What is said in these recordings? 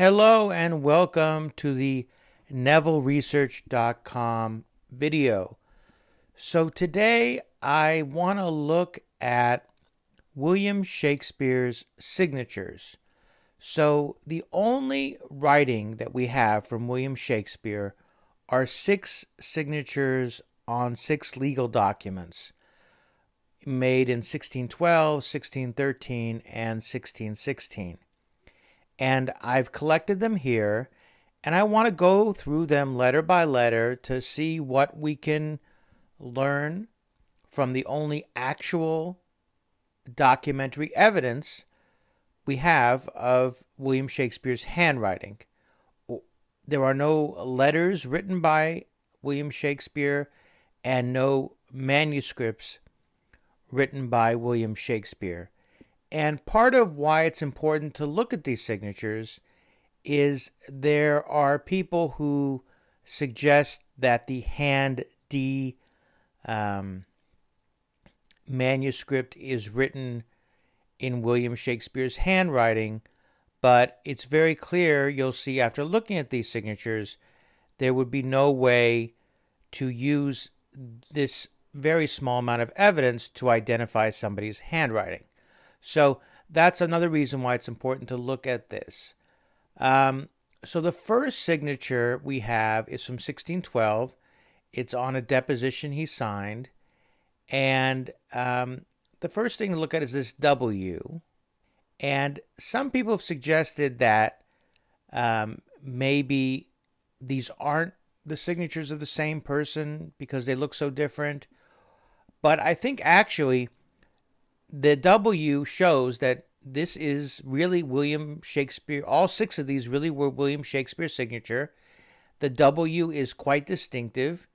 Hello and welcome to the NevilleResearch.com video. So today I want to look at William Shakespeare's signatures. So the only writing that we have from William Shakespeare are 6 signatures on 6 legal documents made in 1612, 1613, and 1616. And I've collected them here, and I want to go through them letter by letter to see what we can learn from the only actual documentary evidence we have of William Shakespeare's handwriting. There are no letters written by William Shakespeare and no manuscripts written by William Shakespeare. And part of why it's important to look at these signatures is there are people who suggest that the Hand D manuscript is written in William Shakespeare's handwriting, but it's very clear, you'll see after looking at these signatures, there would be no way to use this very small amount of evidence to identify somebody's handwriting. So that's another reason why it's important to look at this. So the first signature we have is from 1612. It's on a deposition he signed. And the first thing to look at is this W. And some people have suggested that maybe these aren't the signatures of the same person because they look so different. But I think actually the W shows that this is really William Shakespeare. All 6 of these really were William Shakespeare's signature. The W is quite distinctive,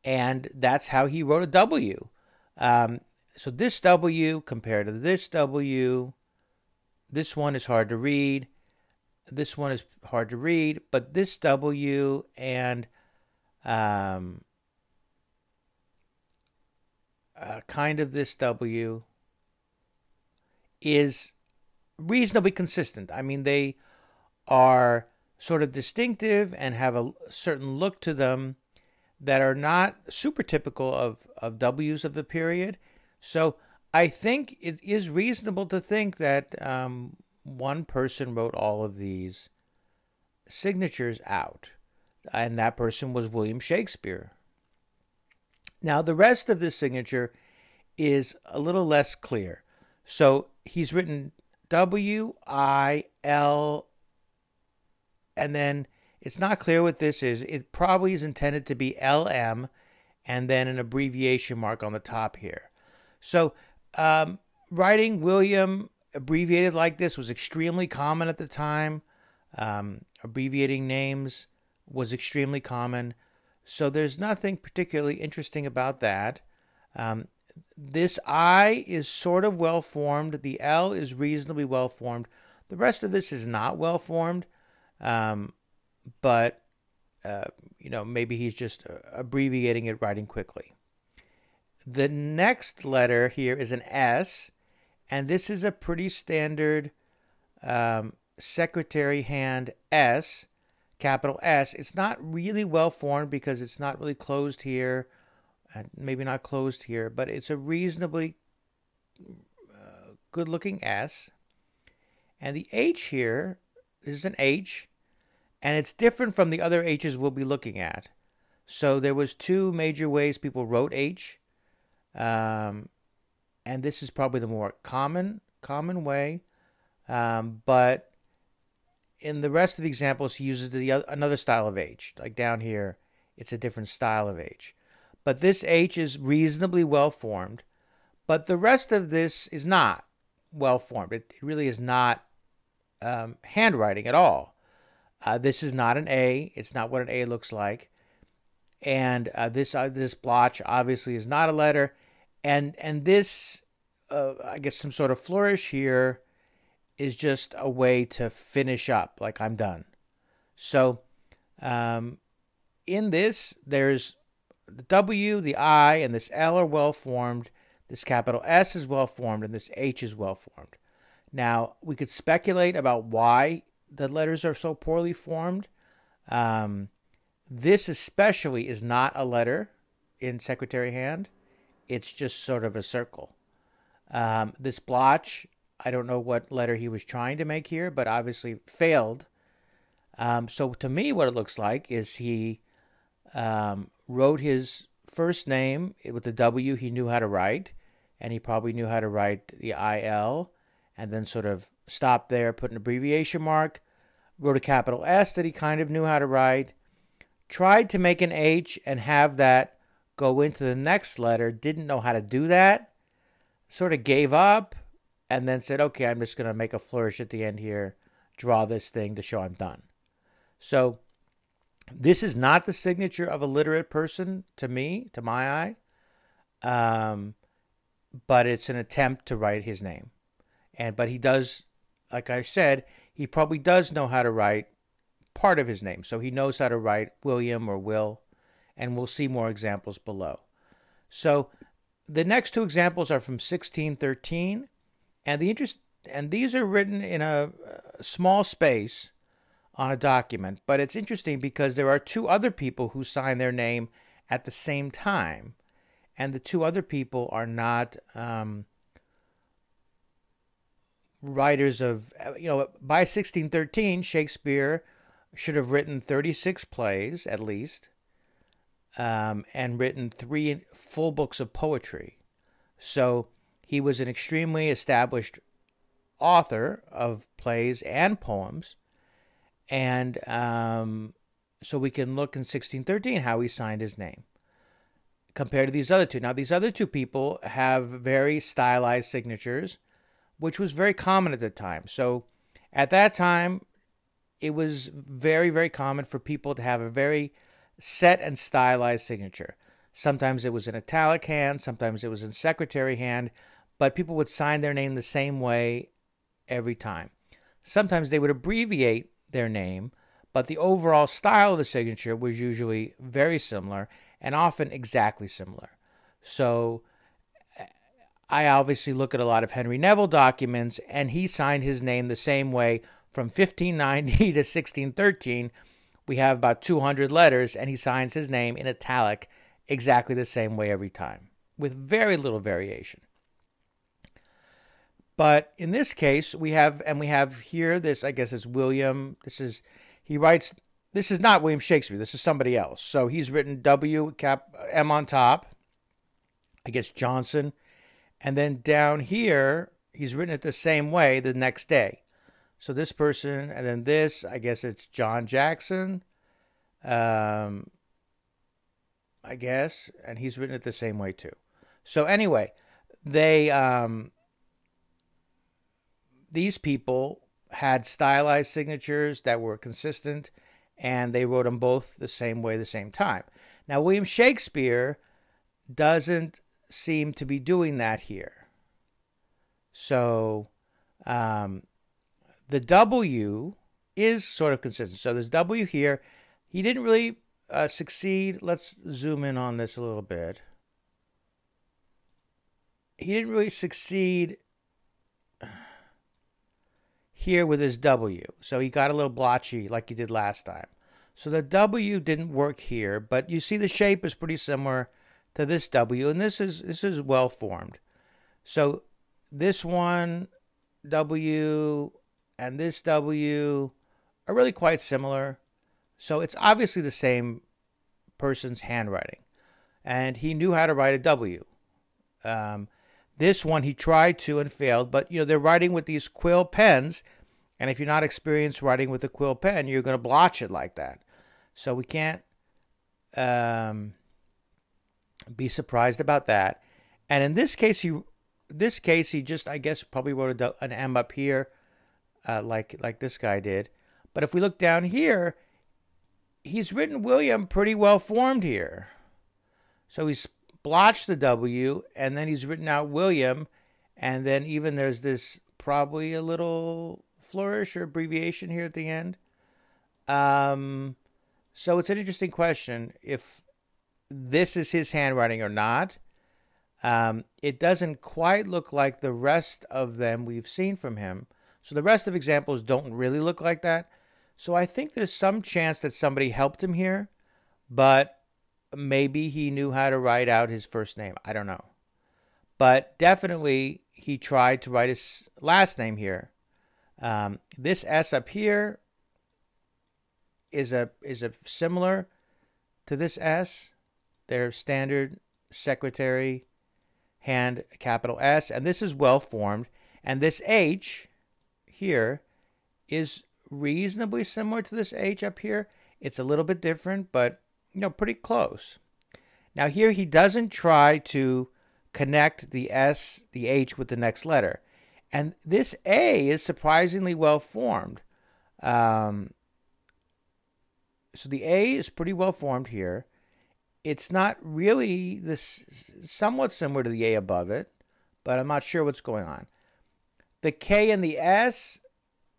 and that's how he wrote a W. So this W compared to this W, this one is hard to read. This one is hard to read, but this W and kind of this W is reasonably consistent. I mean, they are sort of distinctive and have a certain look to them that are not super typical of W's of the period. So I think it is reasonable to think that one person wrote all of these signatures out, and that person was William Shakespeare. Now, the rest of this signature is a little less clear. So he's written W-I-L, and then it's not clear what this is. It probably is intended to be L-M, and then an abbreviation mark on the top here. So writing William abbreviated like this was extremely common at the time. Abbreviating names was extremely common. So there's nothing particularly interesting about that. This I is sort of well-formed. The L is reasonably well-formed. The rest of this is not well-formed, but, maybe he's just abbreviating it, writing quickly. The next letter here is an S, and this is a pretty standard secretary hand S, capital S. It's not really well-formed because it's not really closed here. Maybe not closed here, but it's a reasonably good-looking S. And the H here is an H, and it's different from the other H's we'll be looking at. So there was 2 major ways people wrote H, and this is probably the more common way. But in the rest of the examples, he uses another style of H. Like down here, it's a different style of H. But this H is reasonably well-formed, but the rest of this is not well-formed. It really is not handwriting at all. This is not an A. It's not what an A looks like. And this blotch obviously is not a letter. And this, I guess some sort of flourish here is just a way to finish up, like I'm done. So in this, there's the W, the I, and this L are well-formed. This capital S is well-formed, and this H is well-formed. Now, we could speculate about why the letters are so poorly formed. This especially is not a letter in secretary hand. It's just sort of a circle. This blotch, I don't know what letter he was trying to make here, but obviously failed. So to me, what it looks like is he wrote his first name with the W he knew how to write, and he probably knew how to write the IL, and then sort of stopped there, put an abbreviation mark, wrote a capital S that he kind of knew how to write, tried to make an H and have that go into the next letter, didn't know how to do that, sort of gave up, and then said, okay, I'm just going to make a flourish at the end here, draw this thing to show I'm done. So this is not the signature of a literate person to me, to my eye, but it's an attempt to write his name. But he does, like I said, he probably does know how to write part of his name. So he knows how to write William or Will, and we'll see more examples below. So the next two examples are from 1613, and these are written in a small space on a document, but it's interesting because there are two other people who sign their name at the same time, and the two other people are not writers of, by 1613, Shakespeare should have written 36 plays at least, and written 3 full books of poetry. So he was an extremely established author of plays and poems. And so we can look in 1613 how he signed his name compared to these other two. Now, these other two people have very stylized signatures, which was very common at the time. So at that time, it was very, very common for people to have a very set and stylized signature. Sometimes it was in italic hand, sometimes it was in secretary hand, but people would sign their name the same way every time. Sometimes they would abbreviate their name, but the overall style of the signature was usually very similar and often exactly similar. So I obviously look at a lot of Henry Neville documents, and he signed his name the same way from 1590 to 1613. We have about 200 letters, and he signs his name in italic exactly the same way every time, with very little variation. But in this case, we have here this, I guess it's William. He writes, this is not William Shakespeare. This is somebody else. So he's written W, M on top, I guess Johnson. And then down here, he's written it the same way the next day. So this person, and then this, I guess it's John Jackson, I guess, and he's written it the same way too. So anyway, these people had stylized signatures that were consistent, and they wrote them both the same way, the same time. Now, William Shakespeare doesn't seem to be doing that here. So the W is sort of consistent. So there's W here. He didn't really succeed. Let's zoom in on this a little bit. He didn't really succeed here with his W. So he got a little blotchy like he did last time. So the W didn't work here, but you see the shape is pretty similar to this W, and this is well formed. So this one, W, and this W are really quite similar. So it's obviously the same person's handwriting. And he knew how to write a W. This one he tried to and failed, but they're writing with these quill pens, and if you're not experienced writing with a quill pen, you're going to blotch it like that. So we can't be surprised about that. And in this case, he just, I guess, probably wrote an M up here, like this guy did. But if we look down here, he's written William pretty well formed here. So he's blotched the W, and then he's written out William, and then even there's this probably a little flourish or abbreviation here at the end. So it's an interesting question if this is his handwriting or not. It doesn't quite look like the rest of them we've seen from him. So the rest of examples don't really look like that. So I think there's some chance that somebody helped him here, but maybe he knew how to write out his first name. I don't know. But definitely he tried to write his last name here. This S up here is a similar to this S. Their standard secretary hand capital S, and this is well formed. And this H here is reasonably similar to this H up here. It's a little bit different, but pretty close. Now here he doesn't try to connect the S, the H with the next letter. And this A is surprisingly well formed. So the A is pretty well formed here. It's not really this, somewhat similar to the A above it, but I'm not sure what's going on. The K and the S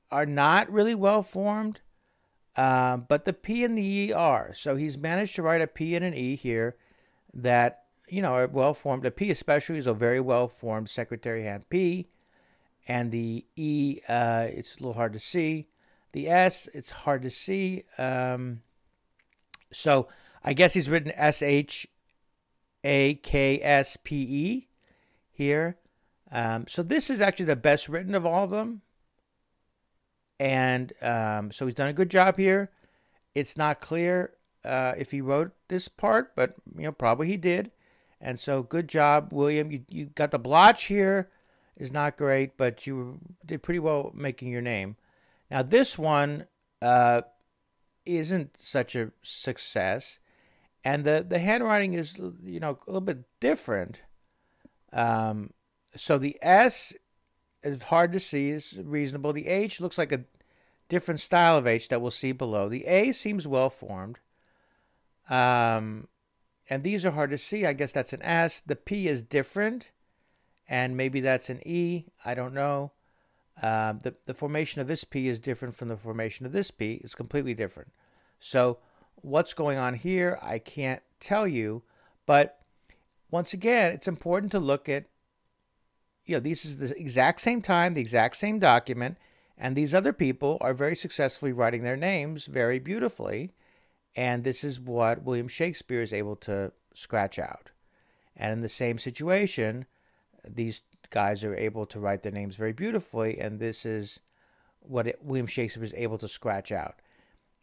are not really well formed, but the P and the E are. So he's managed to write a P and an E here that, are well formed. The P especially is a very well formed secretary hand P, and the E, it's a little hard to see. The S, it's hard to see. So I guess he's written SHAKSPE here. So this is actually the best written of all of them. And so he's done a good job here. It's not clear if he wrote this part, but probably he did. And so good job, William. You got the blotch here. Is not great, but you did pretty well making your name. Now this one isn't such a success, and the handwriting is a little bit different. So the S is hard to see, is reasonable. The H looks like a different style of H that we'll see below. The A seems well formed. And these are hard to see. I guess that's an S. The P is different, and maybe that's an E. I don't know. The formation of this P is different from the formation of this P. It's completely different. So what's going on here, I can't tell you. But once again, it's important to look at, this is the exact same time, the exact same document, and these other people are very successfully writing their names very beautifully. And this is what William Shakespeare is able to scratch out. And in the same situation, these guys are able to write their names very beautifully, and this is what William Shakespeare is able to scratch out.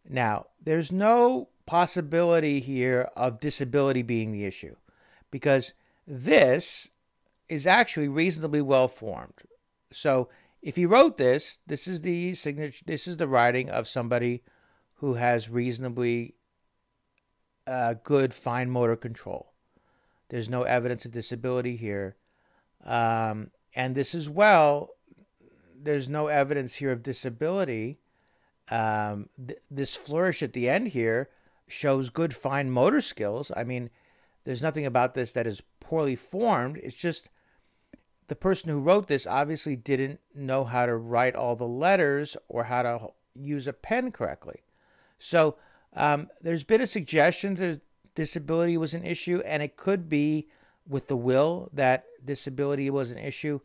Now, there's no possibility here of disability being the issue, because this is actually reasonably well formed. So if he wrote this, this is the signature, this is the writing of somebody who has reasonably good fine motor control. There's no evidence of disability here. And this as well, there's no evidence here of disability. This flourish at the end here shows good fine motor skills. I mean, there's nothing about this that is poorly formed. It's just the person who wrote this obviously didn't know how to write all the letters or how to use a pen correctly. So there's been a suggestion that disability was an issue, and it could be with the will that disability was an issue.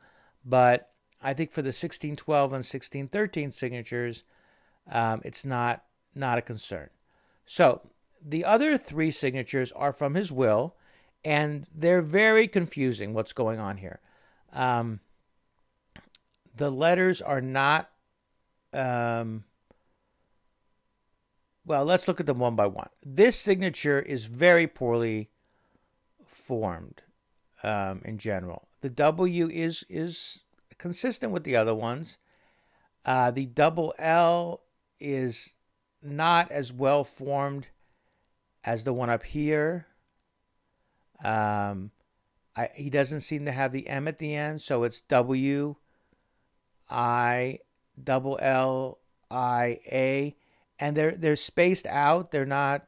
But I think for the 1612 and 1613 signatures, it's not a concern. So the other three signatures are from his will, and they're very confusing what's going on here. The letters are not, well, let's look at them one by one. This signature is very poorly formed in general. The W is consistent with the other ones. The double L is not as well formed as the one up here. He doesn't seem to have the M at the end, so it's W, I, double L, I, A, and they're spaced out. They're not,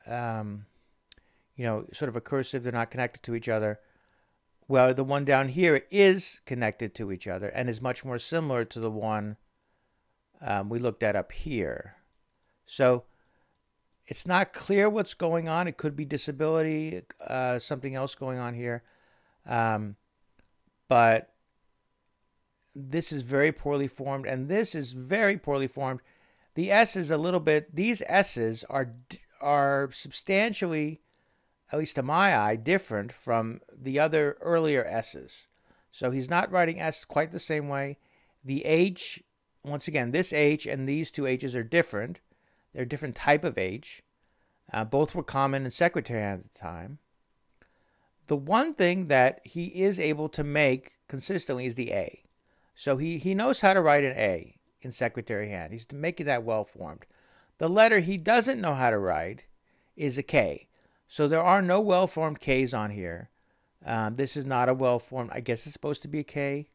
sort of a cursive. They're not connected to each other. Well, the one down here is connected to each other and is much more similar to the one we looked at up here. So it's not clear what's going on. It could be disability, something else going on here. But this is very poorly formed, and this is very poorly formed. The S is a little bit, these S's are substantially, at least to my eye, different from the other earlier S's. So he's not writing S quite the same way. The H, once again, this H and these two H's are different. They're a different type of H. Both were common in secretary hand at the time. The one thing that he is able to make consistently is the A. So he knows how to write an A in secretary hand. He's making that well formed. The letter he doesn't know how to write is a K. So there are no well-formed Ks on here. This is not a well-formed, I guess it's supposed to be a K.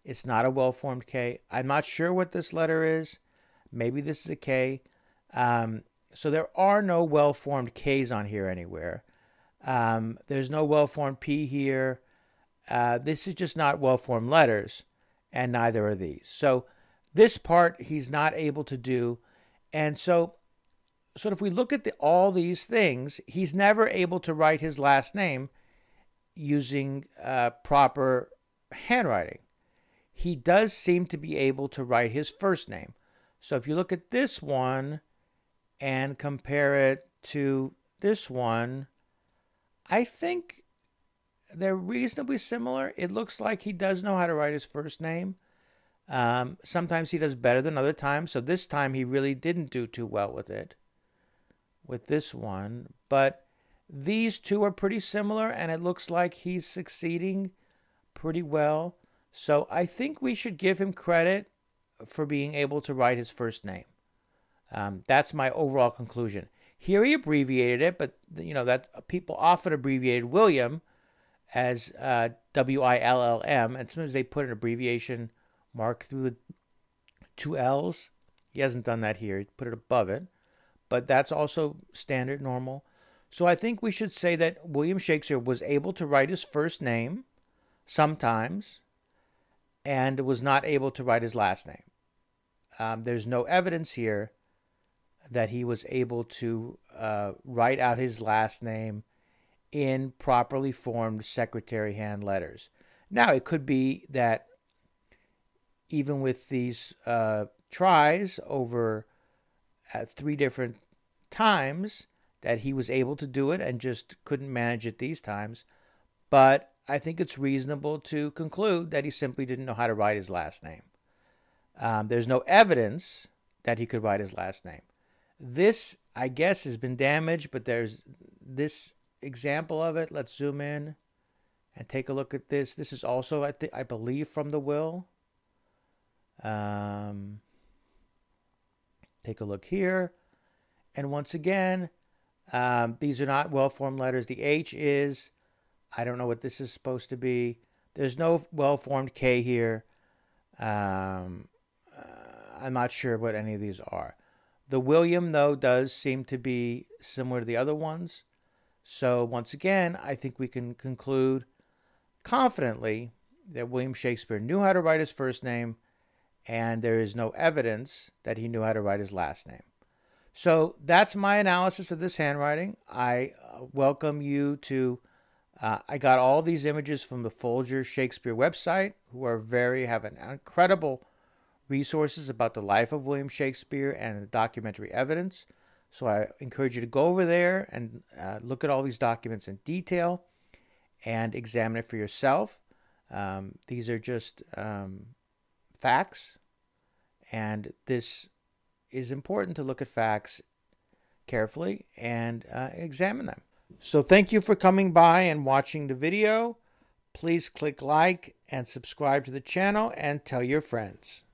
It's not a well-formed K. I'm not sure what this letter is. Maybe this is a K. So there are no well-formed Ks on here anywhere. There's no well-formed P here. This is just not well-formed letters, and neither are these. So this part he's not able to do. And so if we look at all these things, he's never able to write his last name using proper handwriting. He does seem to be able to write his first name. So if you look at this one and compare it to this one, I think they're reasonably similar. It looks like he does know how to write his first name. Sometimes he does better than other times. So this time he really didn't do too well with it, with this one. But these two are pretty similar, and it looks like he's succeeding pretty well. So I think we should give him credit for being able to write his first name. That's my overall conclusion. Here he abbreviated it, but you know that people often abbreviated William as W-I-L-L-M, and sometimes they put an abbreviation mark through the two L's. He hasn't done that here. He put it above it, but that's also standard, normal. So I think we should say that William Shakespeare was able to write his first name sometimes and was not able to write his last name. There's no evidence here that he was able to write out his last name in properly formed secretary hand letters. Now, it could be that even with these tries over at 3 different times, that he was able to do it and just couldn't manage it these times. But I think it's reasonable to conclude that he simply didn't know how to write his last name. There's no evidence that he could write his last name. This, I guess, has been damaged, but there's this example of it. Let's zoom in and take a look at this. This is also, I believe, from the will. Take a look here. And once again, these are not well-formed letters. The H is, I don't know what this is supposed to be. There's no well-formed K here. I'm not sure what any of these are. The William, though, does seem to be similar to the other ones. So once again, I think we can conclude confidently that William Shakespeare knew how to write his first name, and there is no evidence that he knew how to write his last name. So that's my analysis of this handwriting. I welcome you to, I got all these images from the Folger Shakespeare website, who are have an incredible resources about the life of William Shakespeare and the documentary evidence. So I encourage you to go over there and look at all these documents in detail and examine it for yourself. These are just facts, and this is important to look at facts carefully and examine them. So thank you for coming by and watching the video. Please click like and subscribe to the channel and tell your friends.